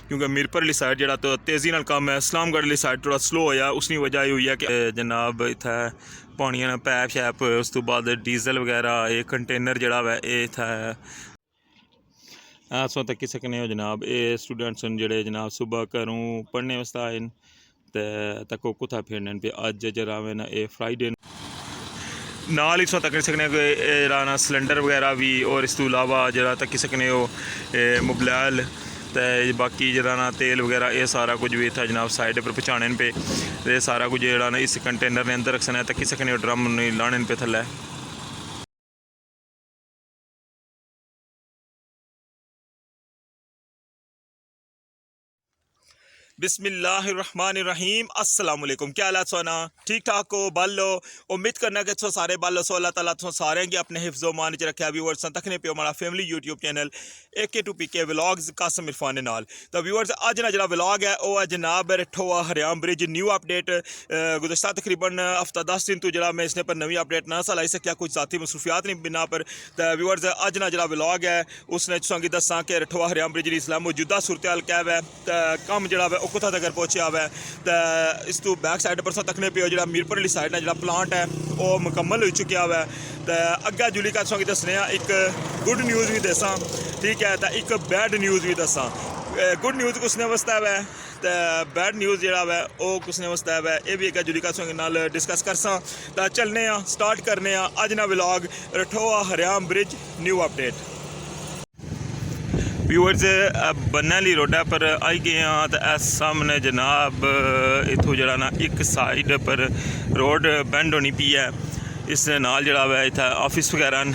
क्योंकि मीरपुर वाली साइड जरा तो तेज़ी नाल कम है, इस्लामगढ़ वाली साइड थोड़ा स्लो होया। उसकी वजह ये हुई है कि जनाब इत्थै पानिया पैप शैप उस तो बाद डीजल वगैरह ये कंटेनर जड़ा वै ये इत्थै अस तक्की सकने हो जनाब। ये स्टूडेंट्स न जेह्ड़े जनाब सुबह घरों पढ़ने वास्ते आए न ते तक्को कुत्थै फिरन पे। अज्ज जरा वे ना ये फ्राइडे नाल ही तक्की सकने कि जरा ना सिलेंडर वगैरह भी और इस तो इलावा जरा तक्की सकने हो मोबाइल ते बाकी जरा ना तेल वगैरह ये सारा कुछ भी इत्थै जनाब साइड पर पहुँचाने पे। ये सारा कुछ जरा ना इस कंटेनर ने अंदर रखना तक्की सकने हो, ड्रम नहीं लाने पे थल्लै। बिस्मिल्लाहिर्रहमानिर्रहीम। अस्सलाम वालेकुम। क्या हालात सोना ठीक ठाक हो? बल्लो उम्मीद करना कि तुम सारे बल्लो सो अल्लाह ताला तुम सारे की अपने हिफ्ज़ो मान च रखे। व्यूअर्स तकने पे हमारा family YouTube channel AK2PK vlogs Kasam Irfan नाल। तो व्यूअर्स अज ना जो व्लॉग है वह है जनाब रिठोआ हरियाम ब्रिज न्यू अपडेट। गुज़श्ता तकरीबन हफ्ता 10 दिन तो जरा मैं इसने पर नवी अपडेट ना सा लाई सकिया, कुछ ज़ाती मसरूफियात नहीं बिना पर। तो व्यूअर्स अज ना जो व्लॉग है उसने तुसें दसा कि रिठोआ हरियाम ब्रिज की इसला मौजूदा सूरत हाल क्या है, तो कम जरा कुत्थों तक पहुँचा हुआ है। तो इस तू बैक साइड पर तकने पे जो मीरपुर वाली साइड जो प्लांट है वह मुकम्मल हो चुका हुआ है। तो अग्गे जुली का तुसें दसने एक गुड न्यूज़ भी दसा, ठीक है, तो एक बैड न्यूज़ भी दसा। गुड न्यूज़ कुसने वास्ते है तो बैड न्यूज़ जरा है वह कुसने वास्ते है, ये भी एक जुली का नाल डिस्कस करसा। तो चलने स्टार्ट करने अज ना व्लॉग रिठोआ हरियाम ब्रिज न्यू अपडेट। व्यूअर्स बन्ने आह्ली रोडा पर आई गए हैं तो इस सामने जनाब इत्थों जरा ना एक साइड पर रोड बैंड होनी पी है। इस नाल जड़ा वै इत्थै ऑफिस वगैरह न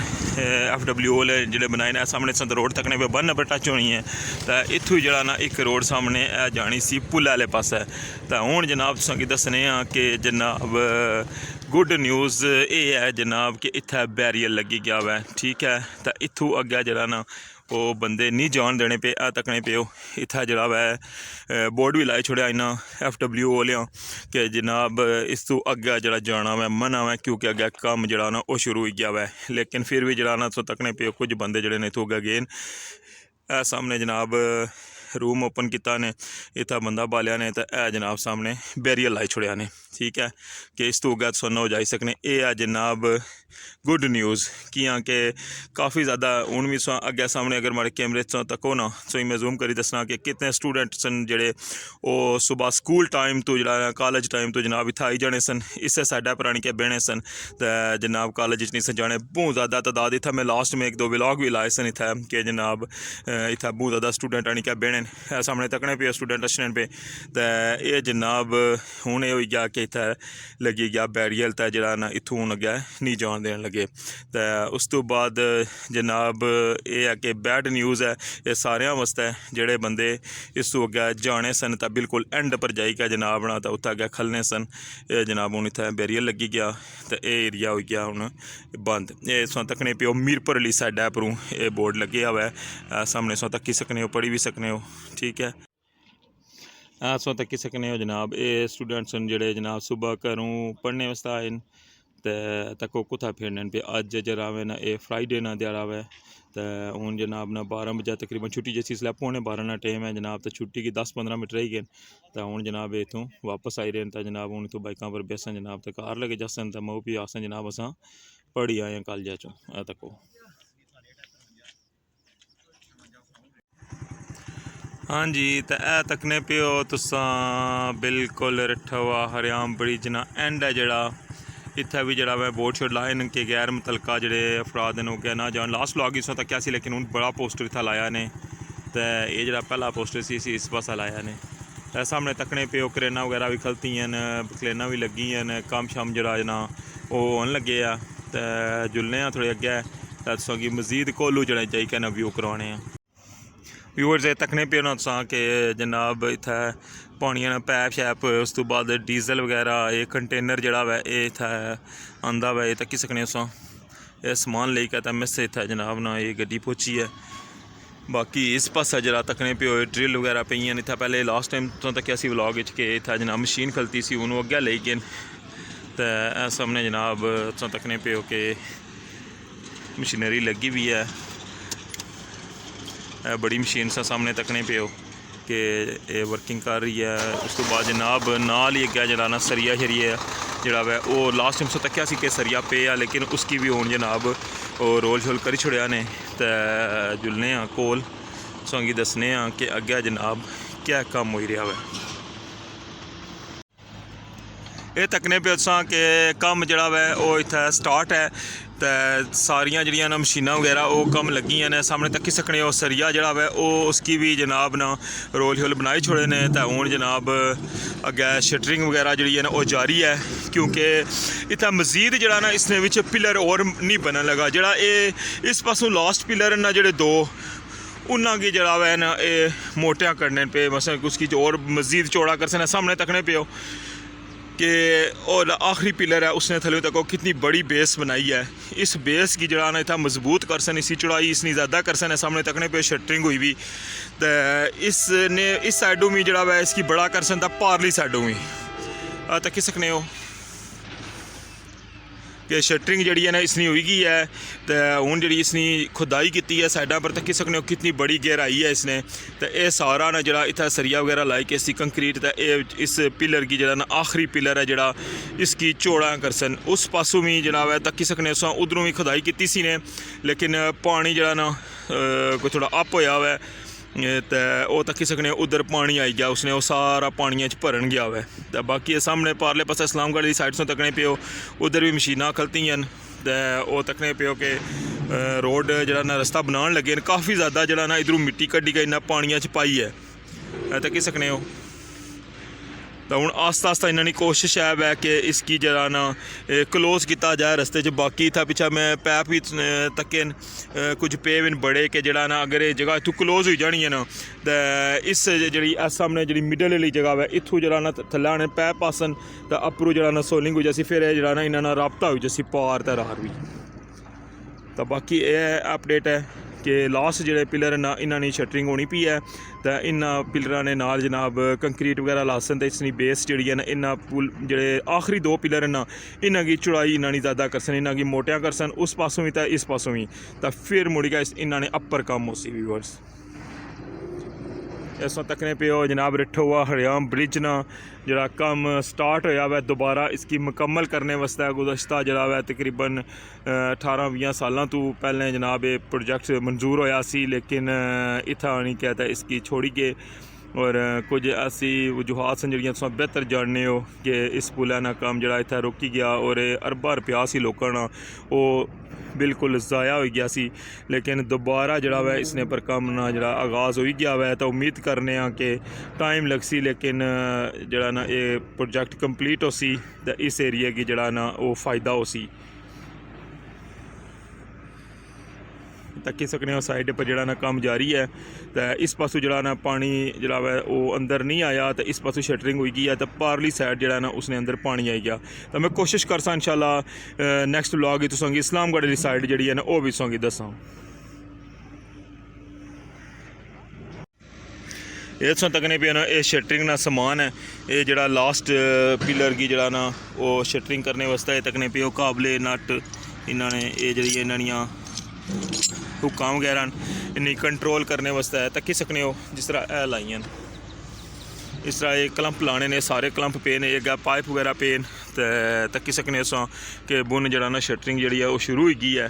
FW जेह्ड़े बनाए न सामने संत रोड तकने पे बन पर टच होनी है। तो इत्थों जड़ा ना एक रोड सामने जानी सी पुल आह्ले पासै। तो हुण जनाब तुसें दस्सने कि जनाब गुड न्यूज़ ये है जनाब कि इत्थै बैरियर लगी गया वै, ठीक है। तो इत्थों अग्गै जरा ना वो बंदे नहीं जान देने पे तकने पे इत्थै जरा वै बोर्ड भी लाई छोड़ेआ इन्ना FW आह्लें कि जनाब इस तू अग्गै जरा जाना वै मना वै, क्योंकि अग्गै कम्म जरा ना वो शुरू हो गया वै। लेकिन फिर भी जरा ना तो तकने पे कुछ बंदे जड़े ने इत्थों अग्गै गे न। सामने जनाब रूम ओपन किया ने, इत्थै बंदा बालिया ने, तो है जनाब सामने बैरियर लाई छोड़िया ने, ठीक है, कि इस तो अग्गै तुस हो जाई सकने। ये है जनाब गुड न्यूज़ कियां कि काफ़ी ज़्यादा हूँ भी अग्गै सामने अगर माड़े कैमरे तको ना तो मैं जूम करी दसना कि कितने स्टूडेंट्स न जेह्ड़े ओह् सुबह स्कूल टाइम तो जरा कॉलेज टाइम तो जनाब इत्थै आई जाने सन, इस्सै साइडा पर आनी के बहने सन। तो जनाब कॉलेज नहीं सन जाने, बहुत ज़्यादा तादाद इत्थै मैं लास्ट में एक दो व्लॉग भी लाए सन इत्थै कि जनाब इत्थै बहुत ज़्यादा स्टूडेंट आनी के बहने सामने तकने पे स्टूडेंट अच्छने पे। तो ये जनाब हूँ ये हो गया कि इत्थै लगी गया बैरियर, तो जरा ना इत्थों हूँ अग्गै नहीं जान देन लगे। तो उस तो बाद जनाब ये है कि बैड न्यूज़ है ये सारे वास्ते जेह्ड़े बंदे इस तो अग्गै जाने सन तो बिल्कुल एंड पर जाइयै जनाब ना तो उत्थै अग्गै खलने सन। ये जनाब हूँ इत्थै बैरियर लगी गया तो ये एरिया हो गया हूँ बंद। ये सो तकने पे मीरपुर वाली साइडा परों ये बोर्ड लगे हुआ है, सामने सो तक्की सकने हो, पढ़ी भी सकने हो, ठीक है। सो तक्की सकने हो जनाब। ये स्टूडेंट्स न जेह्ड़े जनाब सुबह घरों पढ़ने वास्ते आए न ते तक्को कुत्थै फिरन पे। अज्ज जरा वे ना ये फ्राइडे ना ध्याड़ा वै। तो हूँ जनाब ना 12 बजे तकरीबन छुट्टी जैसी इसलै पौने 12 ना टाइम है जनाब। तो छुट्टी की 10-15 मिनट रही गए। तो हूँ जनाब इत्थों वापस आई रहे हैं। तो जनाब हूँ इत्थों बाइकों पर बेसन जनाब तो कार लगे जसन तो मऊ भी आसन जनाब असां पढ़ी आए हैं कॉलेजा चों तक्को। हाँ जी, तो ए तकने पे हो तुसां बिल्कुल रिठोआ हरियाम ब्रिज ना एंड है जड़ा इत्थै भी जरा मैं बोर्ड शोर्ड लाए न कि गैर मुतलका जेह्ड़े अफराद न ओह् ना जान। लास्ट व्लॉग इस तक सी लेकिन हूँ बड़ा पोस्टर इत्थै लाया ने, तो ये जरा पहला पोस्टर सी इस पासा लाया ने। तो सामने तकने पे क्रेनां वगैरह भी खलती न, क्रेनां भी लगी न, कम्म शम जरा ना ओह् होन लगे आ। तो जुलने थोड़े अग्गै तुसां गी मजीद कोलू जड़े जाइयै ना व्यू करवाने। व्यूअर्स तकने पे ना तुसां कि जनाब इत्थै पानिया पैप शैप उस तो बाद डीजल वगैरह ये कंटेनर जड़ा वै ये इत्थै आंदा वै। ये तक्की सकने तुसां ये समान लेई के मिस इत्थै जनाब ना ये गड्डी पहुंची है। बाकी इस पासा जरा तकने पे ड्रिल वगैरह पेइयां इत्थै पहले लास्ट टाइम तो तक्या सी व्लॉग कि इत्थै जनाब मशीन खलती सी, हूँ अग्गै लेई गए। तो सामने जनाब तुसां तकने पे कि मशीनरी लगी भी है, बड़ी मशीन सा सामने तकने पे हो। कि ये वर्किंग कर रही है। उस तो बाद जनाब नाल ही अग्गै जरा ना सरिया शरिया जड़ा वै वो लास्ट टाइम सो तक्या सी कि सरिया पे आ, लेकिन उसकी भी हुण जनाब वो रोल शोल करी छुड़िया ने। ते जुलने कोल सोंगी दसने कि अग्गै जनाब क्या कम्म होई रहा वै। ये तकने पे तुसां कि कम्म जड़ा वै वो इत्थै स्टार्ट है। तो सारियां जड़ियां ना मशीनां वगैरह वो कम्म लगियां ने। सामने तक्की सकने हो सरिया जड़ा वै वो उसकी भी जनाब ना रोल शोल बनाई छोड़े ने। तो हुण जनाब अग्गै शटरिंग वगैरह जड़ी है ना वो जारी है, क्योंकि इत्थै मजीद जड़ा ना इसने विच पिलर और नहीं बनन लगा। जड़ा ये इस पासों लास्ट पिलर ना जड़े दो उन्ना गी जड़ा वै ना ये मोटियां करने पे, मसलन उसकी और मजीद चौड़ा कर सकने। सामने तकने पे हो कि और आखिरी पिलर है उसने थले तक कितनी बड़ी बेस बनाई है। इस बेस की जड़ा ना इतना मजबूत कर सन, इसी चौड़ाई इसनी ज़्यादा कर सन। सामने तकने पे शटरिंग हुई भी तो इसने इस साइडों में जड़ा वै इसकी बड़ा कर सन, पारली साइडों में तक्की सकने हो कि शटरिंग जड़ी है ना इसनी हुई गई है। तो हूँ जी इसनी खुदाई की है साइडा पर, तक्की सकने हो कितनी बड़ी गहराई है इसने। तो यह सारा ना जरा इतना सरिया वगैरह लाई के इसकी कंक्रीट तो इस पिलर की जरा ना आखिरी पिलर है जरा इसकी चौड़ा कर सन। उस पासों भी जनाब है तक्की सकने हो उधरों भी खुदाई की सी ने, लेकिन पानी जरा ना कोई थोड़ा अप होया हुआ है। तो वह तक्की सकने उधर पानी आई गया, उसने वो सारा पानिया च भरन गया हुआ है। तो बाकी सामने पारले पासे इस्लामगढ़ की साइड से तकने पे हो उधर भी मशीनां खलतियां न। तो वह तकने पे हो कि रोड जरा ना रस्ता बनाने लगे न। काफ़ी ज़्यादा जरा ना इधरों मिट्टी कड्डी गई ना पानिया च पाई है तक्की सकने हो। तो हूँ आस्ता आस्ता इन्होंने कोशिश है कि इसकी जरा ना क्लोज़ किया जाए रस्ते च। बाकी इतना पिछा मैं पैप भी तके कुछ पे बिन बड़े कि जरा ना अगर ये जगह इतों क्लोज़ हो जानी है ना तो इस जी सामने जी मिडल वाली जगह है इतों जरा ना थल्ले आने पैप आसन तो अपरों जरा ना सोलिंग हो जासी, फिर जरा ना इन्होंने राबता हो जासी पार तो रार भी। तो बाकी ये अपडेट है कि लास्ट जोड़े पिलर ना इन्होंने शटरिंग होनी पी है। तो इन्होंने पिलर ने नाल जनाब कंक्रीट वगैरह लासन तो इसकी बेस जी है ना इन्ना पुल जोड़े आखिरी दो पिलर ना इन्हों की चौड़ाई इन्ना नहीं ज़्यादा कर सन, इन्हों की मोटियां कर सन उस पासों भी तो इस पासों भी। तो फिर मुड़ गया इन्होंने अपर कम हो सी व्यूअर्स। इस तकने पे हो जनाब रिठो हुआ हरियाम ब्रिज ना जरा कम स्टार्ट होया वै दोबारा इसकी मुकम्मल करने वास्ते। गुज़श्ता जरा वै तकरीबन 18-20 सालों तो पहले जनाब ये प्रोजेक्ट मंजूर होया सी, लेकिन इत्थै आनी कहता इसकी छोड़ी गए। और कुछ ऐसी वजूहत सन जड़ियां तुस बेहतर जानने हो कि इस पुलै ना कम जरा इत्थै रुकी गया और अरबा रुपया सी लोगों ना वो बिल्कुल ज़ाया हो गया सी। लेकिन दोबारा जड़ा वै इसने पर कम ना जड़ा आगाज़ हो गया वै तो उम्मीद करने कि टाइम लग सी, लेकिन जड़ा ना ये प्रोजेक्ट कंप्लीट हो सी तो इस एरिया की जड़ा ना वो फ़ायदा हो सी। तक्की सकने हो साइड पर जड़ा ना काम जारी है। तो इस पासों जड़ा ना पानी जड़ा वै वो अंदर नहीं आया तो इस पासों शटरिंग हुई गई है तो पारली साइड जड़ा ना उसने अंदर पानी आई गया। तो मैं कोशिश करसा इंशाल्लाह नैक्सट व्लॉग तुसेंगी इस्लामगढ़ वाली साइड जी है ना वो भी तुसेंगी दसां। ये तुसें तकने पे ना ये शटरिंग ना समान है। ये जड़ा लास्ट पिलर की जड़ा ना वो शटरिंग करने वास्ते तकने पे काबले नट इन्होंने ये जी इन्होंने हुक्कां वगैरह इन्हें कंट्रोल करने वास्ते तक्की सकने हो। जिस तरह ए लाइयां इस तरह ये क्लंप लाने ने, सारे क्लंप पे ने, अग्गै पाइप वगैरह पे तो तक्की सकने हो कि बुन जड़ा ना शटरिंग जी है वो शुरू हो गई है।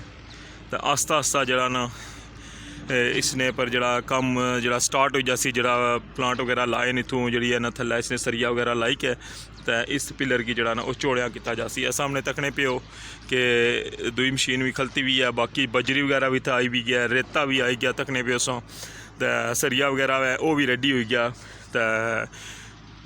तो आस्ता आस्ता जड़ा ना इसने पर जड़ा कम जड़ा स्टार्ट हो जासी। जड़ा प्लांट वगैरह लाए इतों जी है ना थल्लै इसने सरिया वगैरह लाई के तो इस पिलर की जड़ा ना वो चौड़िया किया जासी है। सामने तकने पे हो कि दुई मशीन भी खलती भी है, बाकी बजरी वगैरह भी तो आई भी गया, रेता भी आई गया तकने पे उसों तो सरिया वगैरह है वो भी रेडी हो गया। तो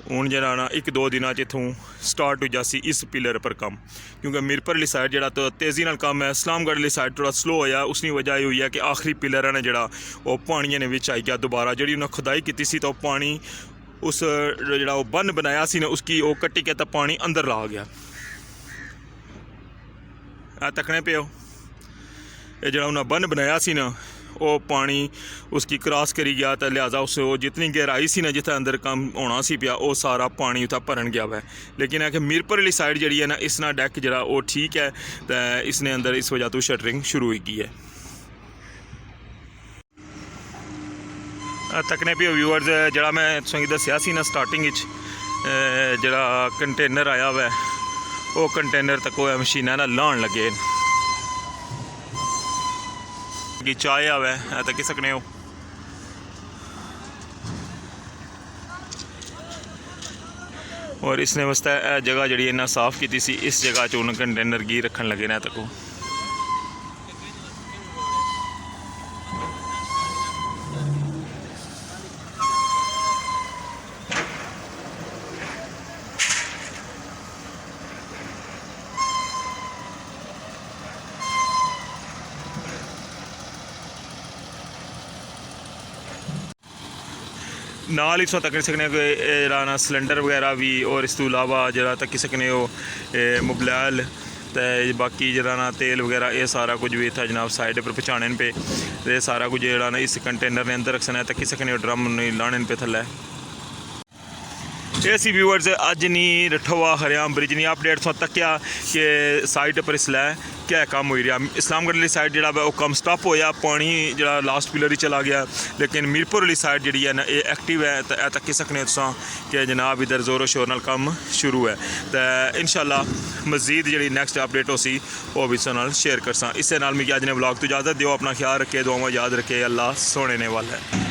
हूँ जरा ना 1-2 दिन इतों स्टार्ट हो जासी इस पिलर पर कम, क्योंकि मीरपुर वाली साइड जरा तो तेज़ी नाल कम है, इस्लामगढ़ वाली साइड थोड़ा स्लो होया। उसकी वजह हुई है कि आखिरी पिलर ने जरा वो पानिया ने विच आई गया दोबारा जी उन्हें खुदाई की सी तो पानी उस जड़ा वो बन बनाया सी ना उसकी वो कट्टी के तो पानी अंदर ला गया। तकने पे हो ये जड़ा उन्हें बन बनाया सी ना वो पानी उसकी क्रॉस करी गया तो लिहाजा उस जितनी गहराई सी ना जितना अंदर कम होना सी पिया वो सारा पानी उत्थे भरन गया वै। लेकिन है कि मीरपुर वाली साइड जी है ना इसना डैक जरा वो ठीक है तो इसने अंदर इस वजह तो शटरिंग शुरू हो गई है। ਤੱਕਨੇ ਵੀ ਵਿਊਅਰਸ ਜਿਹੜਾ ਮੈਂ ਤੁਹਾਨੂੰ ਦੱਸਿਆ ਸੀ ਨਾ ਸਟਾਰਟਿੰਗ ਵਿੱਚ ਜਿਹੜਾ ਕੰਟੇਨਰ ਆਇਆ ਵਾ ਉਹ ਕੰਟੇਨਰ ਤੱਕ ਉਹ ਮਸ਼ੀਨਾਂ ਨਾਲ ਲਾਉਣ ਲੱਗੇ ਕਿ ਚਾਹ ਆਵੇ ਇਹ ਤੱਕ ਸਕਨੇ ਹੋ। और इसने वास्ते जगह जी इन्ना साफ की सी, इस जगह चून कंटेनर गी रखन लगे ना तक। नाल इस तक सकने ना सिलेंडर वगैरह भी और इस तो इलावा जरा तक सकने हो मोबाइल तो बाकी जरा ना तेल वगैरह ये सारा कुछ भी था जनाब साइड पर पहुँचाने पे तो सारा कुछ जरा ना इस कंटेनर ने अंदर रखना तक सकने ड्रम नहीं लाने पे थल्ले। ये सी व्यूअर्स अज नहीं रठोवा हरियाम ब्रिज नहीं अपडेट तो तक्या कि साइड पर इसलै क्या काम हो रहा। इस्लामगढ़ वाली साइड जो वो कम स्टॉप होया, पानी जो लास्ट पिलर ही चला गया, लेकिन मीरपुर वाली साइड जी है ना ये एक्टिव है तो यह तक सकने तुम कि जनाब इधर जोरों शोर नाल काम शुरू है। तो इंशाल्लाह मजीद जी नैक्सट अपडेट हो सी वो भी तुहानू शेयर करसा। इस नाल मिगी अज ने ब्लॉग तो इजाजत दिओ, अपना ख्याल रखे, दुआवां याद रखे, अल्लाह सोने ने वाला है।